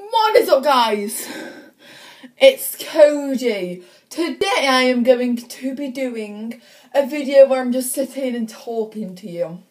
What is up, guys? It's Cody. Today I am going to be doing a video where I'm just sitting and talking to you.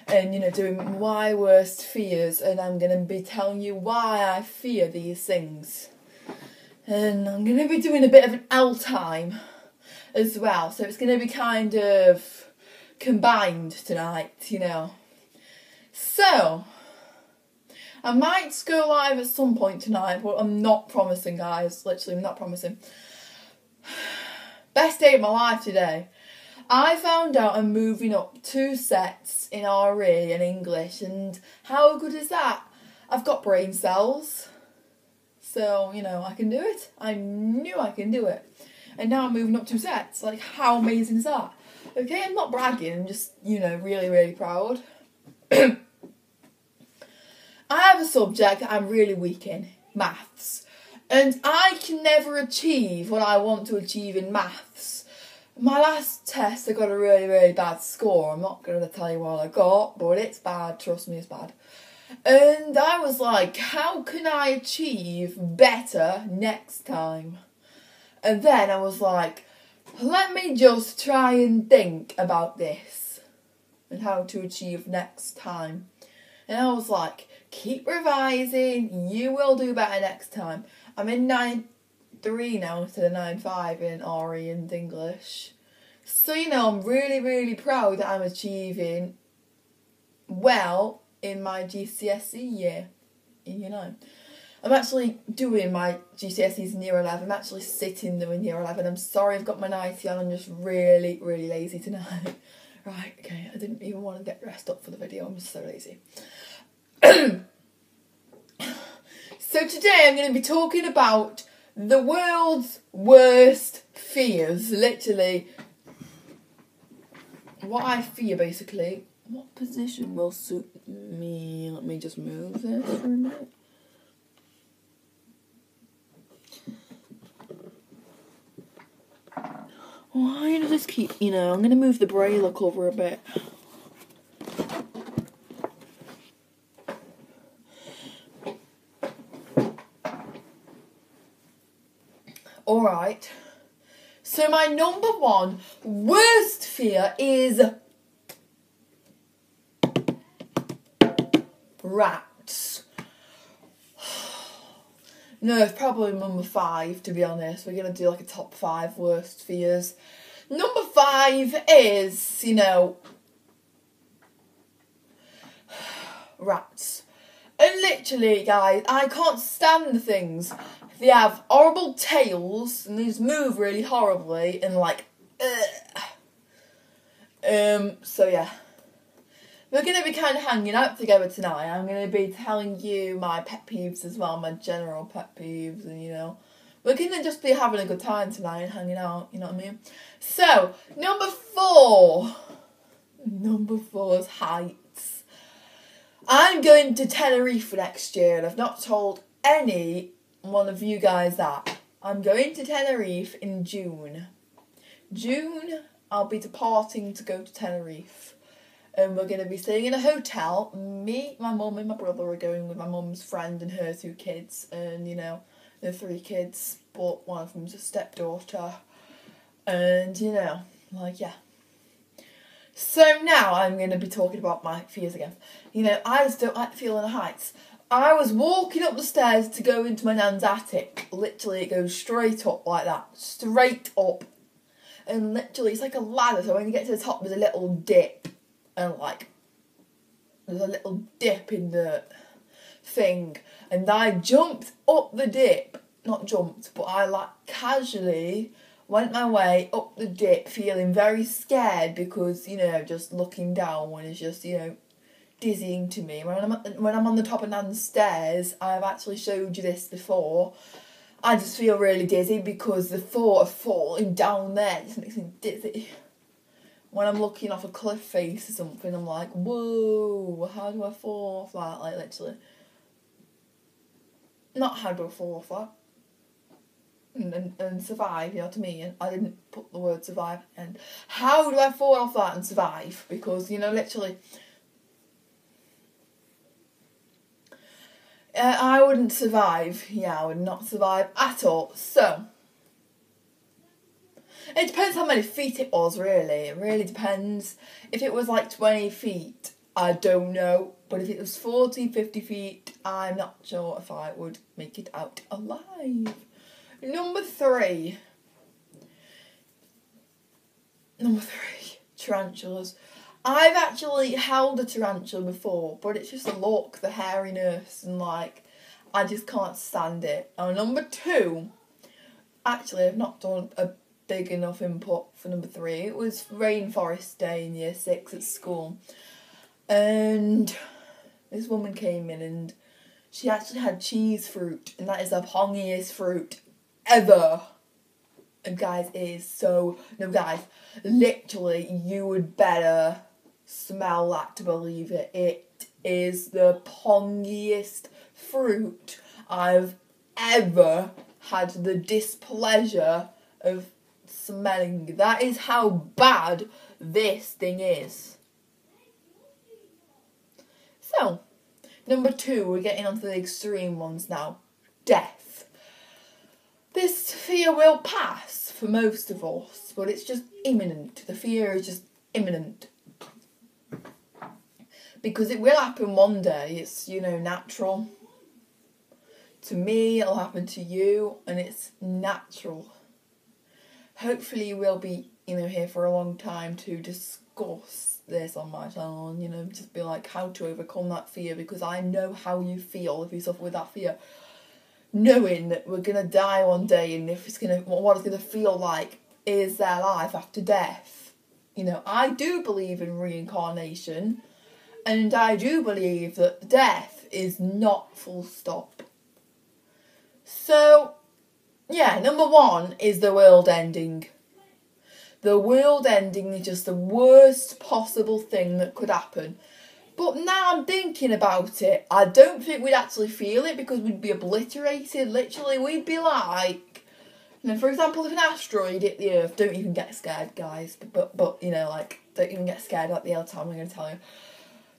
And, doing my worst fears. And I'm going to be telling you why I fear these things. And I'm going to be doing a bit of an lTime as well. So it's going to be kind of combined tonight, So, I might go live at some point tonight, but I'm not promising, guys. Literally, I'm not promising. Best day of my life today. I found out I'm moving up 2 sets in RE and English, and how good is that? I've got brain cells, so, I can do it. I knew I can do it. And now I'm moving up 2 sets. Like, how amazing is that? Okay, I'm not bragging, I'm just, really, really proud. I have a subject that I'm really weak in, maths, and I can never achieve what I want to achieve in maths. My last test I got a really, really bad score. I'm not going to tell you what I got, but it's bad, trust me, it's bad. And I was like, how can I achieve better next time? And then I was like, let me just try and think about this and how to achieve next time. And I was like, keep revising, you will do better next time. I'm in 9.3 now instead of 9.5 in RE and English. So, I'm really, really proud that I'm achieving well in my GCSE year. I'm actually doing my GCSEs in year 11. I'm actually sitting them in year 11. I'm sorry I've got my nightie on. I'm just really, really lazy tonight. Right, okay, I didn't even want to get dressed up for the video. I'm just so lazy. So today I'm going to be talking about the world's worst fears. Literally, what I fear, basically. What position will suit me? Let me just move this for a minute. Why does this keep, I'm going to move the braille cover a bit. Alright, so my number 1 worst fear is rats. No, it's probably number 5, to be honest. We're going to do like a top 5 worst fears. Number 5 is, rats. And literally, guys, I can't stand the things. They have horrible tails, and they just move really horribly, and so yeah. We're going to be kind of hanging out together tonight. I'm going to be telling you my pet peeves as well, my general pet peeves, and we're going to just be having a good time tonight and hanging out, you know what I mean? So, number 4. Number 4 is heights. I'm going to Tenerife next year, and I've not told any one of you guys that. I'm going to Tenerife in June. I'll be departing to go to Tenerife. And we're going to be staying in a hotel. Me, my mum and my brother are going with my mum's friend and her 2 kids. And, they're 3 kids, but one of them's a stepdaughter. And, yeah. So now I'm going to be talking about my fears again. I just don't like feeling the heights. I was walking up the stairs to go into my nan's attic. Literally, it goes straight up like that. Straight up. And literally, it's like a ladder. So when you get to the top, there's a little dip. And, there's a little dip in the thing. And I jumped up the dip. Not jumped, but I, casually went my way up the dip, feeling very scared because, just looking down when it's just, dizzying to me. When I'm on the top of Nan's stairs, I've actually showed you this before, I just feel really dizzy because the thought of falling down there just makes me dizzy. When I'm looking off a cliff face or something, I'm like, whoa, how do I fall off that? Literally. Not how do I fall off that. And survive, you know what I mean? I didn't put the word survive. And how do I fall off that and survive? Because, literally, I wouldn't survive. Yeah, I would not survive at all. So, it depends how many feet it was, really. It really depends. If it was like 20 feet, I don't know. But if it was 40, 50 feet, I'm not sure if I would make it out alive. Number three, tarantulas. I've actually held a tarantula before, but it's just a look, the hairiness, and like, I just can't stand it. And number two, actually I've not done a big enough input for number three. It was Rainforest Day in year 6 at school. And this woman came in and she actually had cheese fruit, and that is the pongiest fruit ever. And guys, it is so... No, guys, literally, you would better smell that to believe it. It is the pongiest fruit I've ever had the displeasure of smelling. That is how bad this thing is. So, number two, we're getting onto the extreme ones now. Death. This fear will pass for most of us, but it's just imminent. The fear is just imminent. Because it will happen one day. It's, natural. To me, it'll happen to you, and it's natural. Hopefully we'll be, here for a long time to discuss this on my channel and, just be like how to overcome that fear, because I know how you feel if you suffer with that fear. Knowing that we're going to die one day, and if what it's going to feel like is their life after death. I do believe in reincarnation, and I do believe that death is not full stop. So, yeah, number one is the world ending. The world ending is just the worst possible thing that could happen. But now I'm thinking about it, I don't think we'd actually feel it, because we'd be obliterated. Literally, we'd be like, for example, if an asteroid hit the Earth, don't even get scared, guys. But don't even get scared like the lTime I'm going to tell you.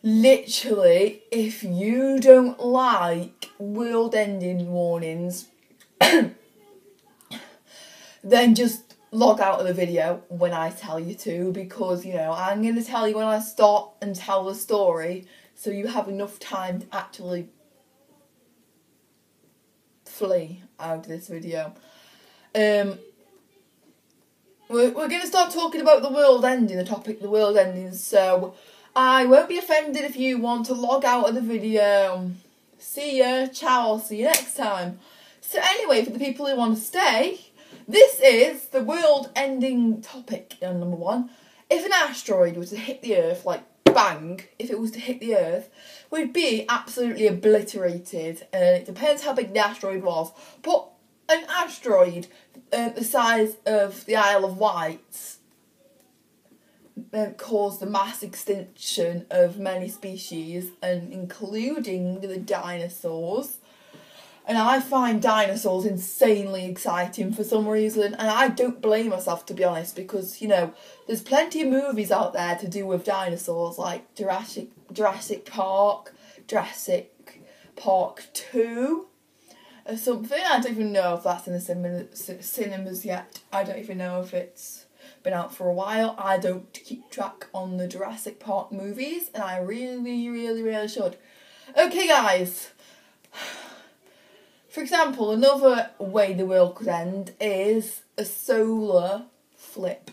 Literally, if you don't like world-ending warnings, then just log out of the video when I tell you to, because, I'm going to tell you when I start and tell the story, so you have enough time to actually flee out of this video. We're going to start talking about the world ending, the topic, the world ending, so I won't be offended if you want to log out of the video. See ya, ciao, I'll see you next time. So anyway, for the people who want to stay, this is the world-ending topic, number one. If an asteroid was to hit the Earth, like bang, if it was to hit the Earth, we'd be absolutely obliterated. It depends how big the asteroid was. But an asteroid the size of the Isle of Wight caused the mass extinction of many species, and including the dinosaurs. And I find dinosaurs insanely exciting for some reason, and I don't blame myself, to be honest, because, there's plenty of movies out there to do with dinosaurs, like Jurassic Park 2, or something. I don't even know if that's in the cinemas yet. I don't even know if it's been out for a while. I don't keep track on the Jurassic Park movies, and I really, really, really should. Okay, guys. For example, another way the world could end is a solar flip.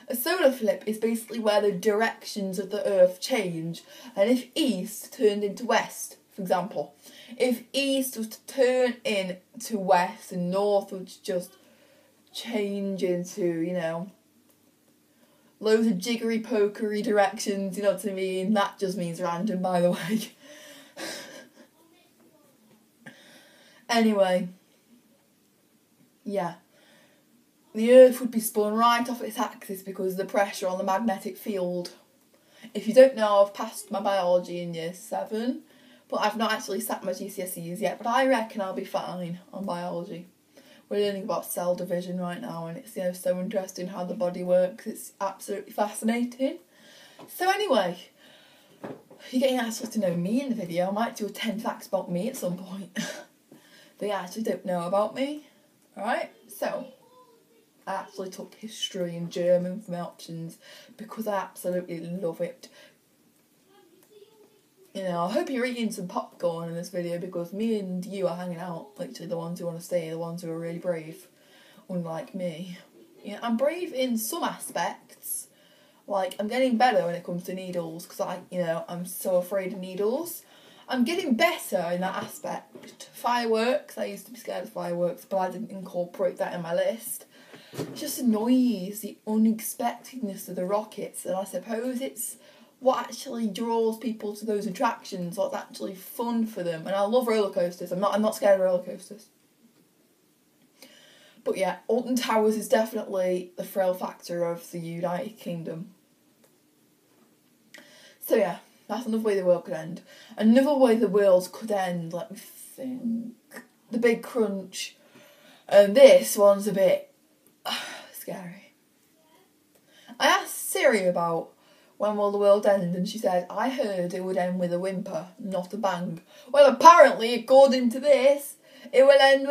A solar flip is basically where the directions of the Earth change, and if east turned into west, for example, if east was to turn into west and north would just change into, loads of jiggery pokery directions, you know what I mean? That just means random, by the way. Anyway, yeah, the Earth would be spun right off its axis because of the pressure on the magnetic field. If you don't know, I've passed my biology in year 7, but I've not actually sat my GCSEs yet, but I reckon I'll be fine on biology. We're learning about cell division right now, and it's so interesting how the body works. It's absolutely fascinating. So anyway, you're getting actually to know me in the video. I might do a 10 facts about me at some point. They actually don't know about me. Alright, so I actually took history and German for my options because I absolutely love it. You know, I hope you're eating some popcorn in this video because me and you are hanging out. Literally the ones who want to stay, the ones who are really brave. Unlike me. You know, I'm brave in some aspects. Like, I'm getting better when it comes to needles because I'm so afraid of needles. I'm getting better in that aspect. Fireworks, I used to be scared of fireworks, but I didn't incorporate that in my list. It's just the noise, the unexpectedness of the rockets, and I suppose it's what actually draws people to those attractions, what's actually fun for them. And I love roller coasters. I'm not scared of roller coasters. But yeah, Alton Towers is definitely the thrill factor of the United Kingdom. So yeah, that's another way the world could end. Another way the world could end, let me think. The Big Crunch. And this one's a bit scary. I asked Siri about when will the world end, and she said, I heard it would end with a whimper, not a bang. Well, apparently, according to this, it will end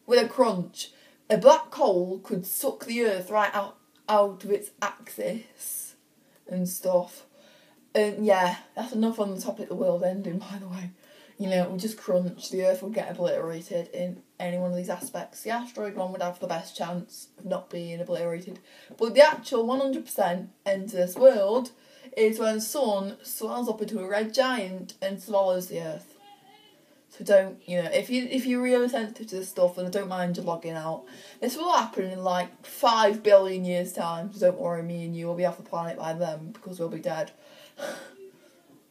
with a crunch. A black hole could suck the Earth right out of its axis and stuff. And yeah, that's enough on the topic of the world ending, by the way. You know, it would just crunch, the Earth would get obliterated in any one of these aspects. The asteroid one would have the best chance of not being obliterated. But the actual 100% end to this world is when the sun swells up into a red giant and swallows the Earth. So don't, if you're really sensitive to this stuff, and I don't mind you logging out, this will happen in like 5 billion years' time. So don't worry, me and you will be off the planet by then because we'll be dead.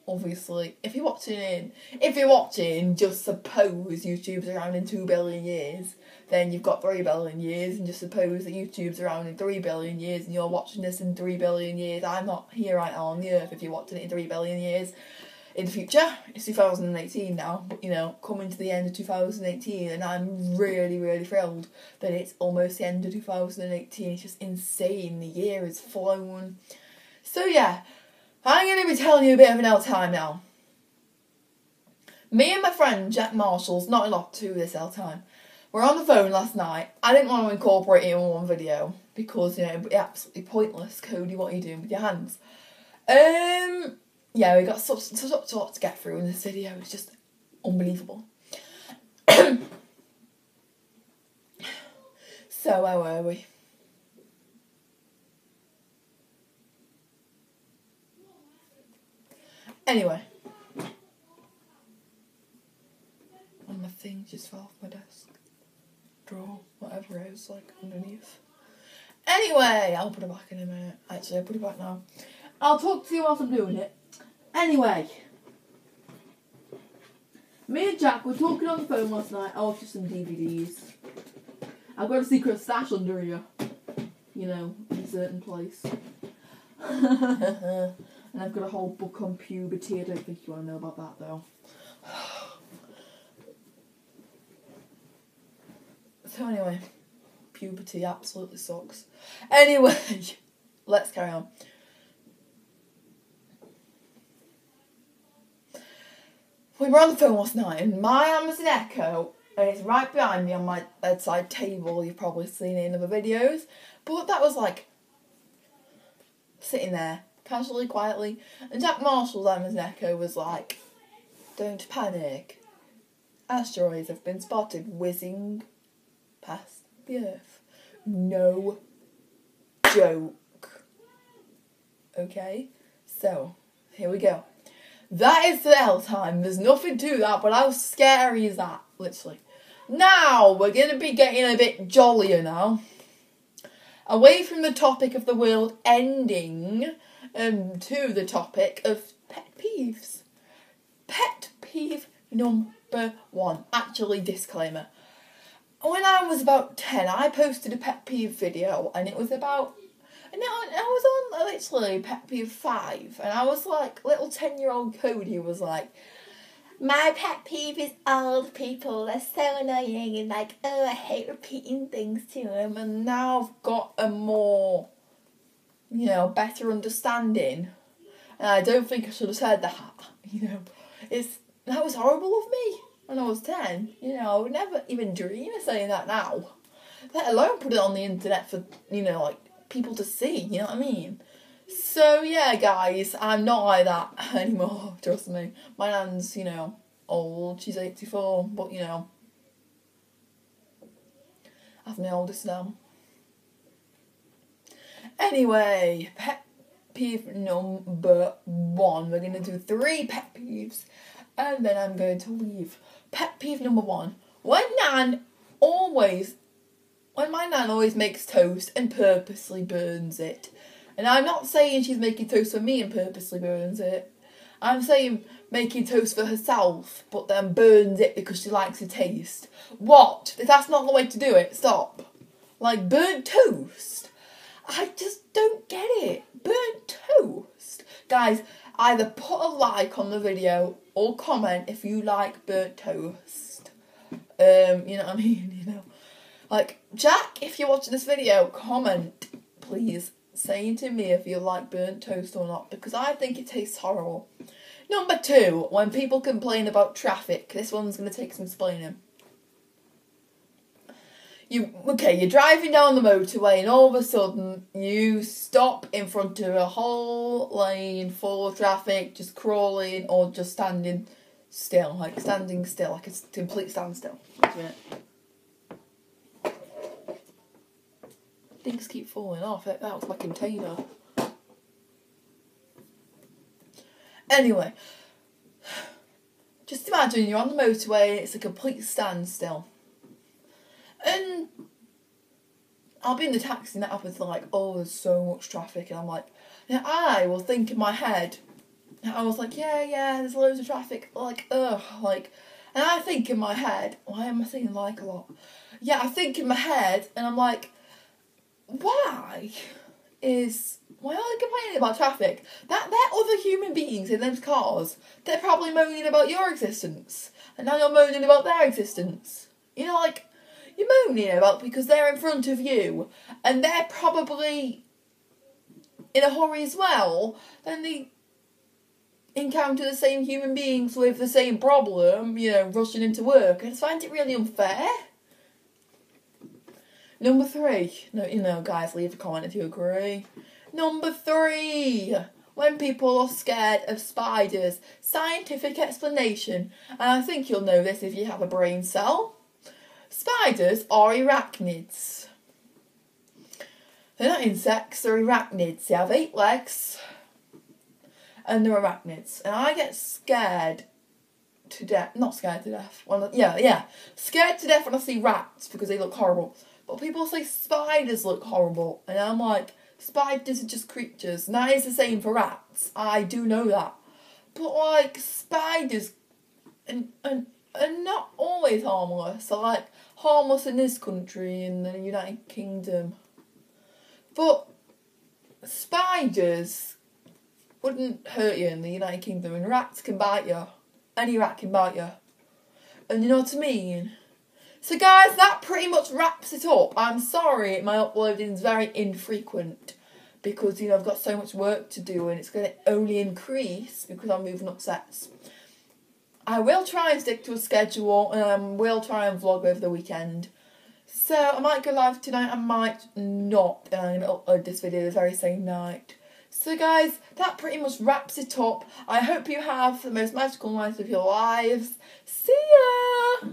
Obviously, if you're watching, just suppose YouTube's around in 2 billion years, then you've got 3 billion years, and just suppose that YouTube's around in 3 billion years, and you're watching this in 3 billion years. I'm not here right now on the Earth if you're watching it in 3 billion years. In the future, it's 2018 now, but coming to the end of 2018, and I'm really, really thrilled that it's almost the end of 2018. It's just insane. The year has flown. So yeah, I'm going to be telling you a bit of an lTime now. Me and my friend Jack Marshall's not a lot to this lTime. We're on the phone last night. I didn't want to incorporate it in one video because it'd be absolutely pointless. Cody, what are you doing with your hands? Yeah, we got such a lot to get through in this video. It's just unbelievable. So where were we? Anyway. One of my things just fell off my desk. Drawer, whatever it is, like underneath. Anyway, I'll put it back in a minute. Actually, I'll put it back now. I'll talk to you whilst I'm doing it. Anyway. Me and Jack were talking on the phone last night. I watched some DVDs. I've got a secret stash under here. In a certain place. And I've got a whole book on puberty. I don't think you want to know about that, though. So anyway, puberty absolutely sucks. Anyway, let's carry on. We were on the phone last night, and my Amazon Echo, and it's right behind me on my bedside table. You've probably seen it in other videos. But that was like sitting there, casually, quietly. And Jack Marshall's Amazon Echo was like, don't panic. Asteroids have been spotted whizzing past the Earth. No joke. Okay? So, here we go. That is the lTime. There's nothing to that, but how scary is that? Literally. Now, we're going to be getting a bit jollier now. Away from the topic of the world ending, to the topic of pet peeves. Pet peeve number 1. Actually, disclaimer. When I was about 10, I posted a pet peeve video, and it was about... And I was on literally pet peeve 5, and I was like, little 10-year-old Cody was like, my pet peeve is old people, they're so annoying, and like, oh, I hate repeating things to them. And now I've got a more, better understanding And I don't think I should have said that, you know. That was horrible of me when I was 10. You know, I would never even dream of saying that now. Let alone put it on the internet for, you know, like, people to see, you know what I mean? So, yeah, guys, I'm not like that anymore, trust me. My nan's, you know, old. She's 84, but, you know, I'm my oldest now. Anyway, pet peeve number 1. We're going to do 3 pet peeves, and then I'm going to leave. Pet peeve number 1. When my nan always makes toast and purposely burns it. And I'm not saying she's making toast for me and purposely burns it. I'm saying making toast for herself, but then burns it because she likes the taste. What? That's not the way to do it. Stop. Like, burnt toast? I just don't get it. Burnt toast. Guys, either put a like on the video or comment if you like burnt toast. You know what I mean? You know. Like, Jack, if you're watching this video, comment, please, saying to me if you like burnt toast or not, because I think it tastes horrible. Number 2, when people complain about traffic. This one's going to take some explaining. You're driving down the motorway and all of a sudden you stop in front of a whole lane full of traffic, just crawling or just standing still, like a complete standstill. Wait a minute. Things keep falling off. That was my container. Anyway, just imagine you're on the motorway, it's a complete standstill. And I'll be in the taxi and that happens, like, oh, there's so much traffic. And I'm like, and I will think in my head, I was like, yeah, there's loads of traffic. Like, ugh, like, and I think in my head, why am I saying like a lot? Yeah, I think in my head and I'm like, why are they complaining about traffic? That they're other human beings in those cars. They're probably moaning about your existence. And now you're moaning about their existence. You know, like, you're moaning about because they're in front of you. And they're probably in a hurry as well. Then they encounter the same human beings with the same problem, you know, rushing into work. I just find it really unfair. Number 3. No, you know, guys, leave a comment if you agree. Number 3. When people are scared of spiders. Scientific explanation. And I think you'll know this if you have a brain cell. Spiders are arachnids. They're not insects, they're arachnids. They have 8 legs. And they're arachnids. And I get scared to death. Not scared to death. Scared to death when I see rats because they look horrible. But people say spiders look horrible. And I'm like, spiders are just creatures. And that is the same for rats. I do know that. But, like, spiders are not always harmless. They're, like, harmless in this country, in the United Kingdom. But spiders wouldn't hurt you in the United Kingdom. And rats can bite you. Any rat can bite you. And you know what I mean? So guys, that pretty much wraps it up. I'm sorry my uploading is very infrequent because, you know, I've got so much work to do and it's going to only increase because I'm moving up sets. I will try and stick to a schedule and I will try and vlog over the weekend. So I might go live tonight, I might not, and I'm going to upload this video the very same night. So guys, that pretty much wraps it up. I hope you have the most magical night of your lives. See ya!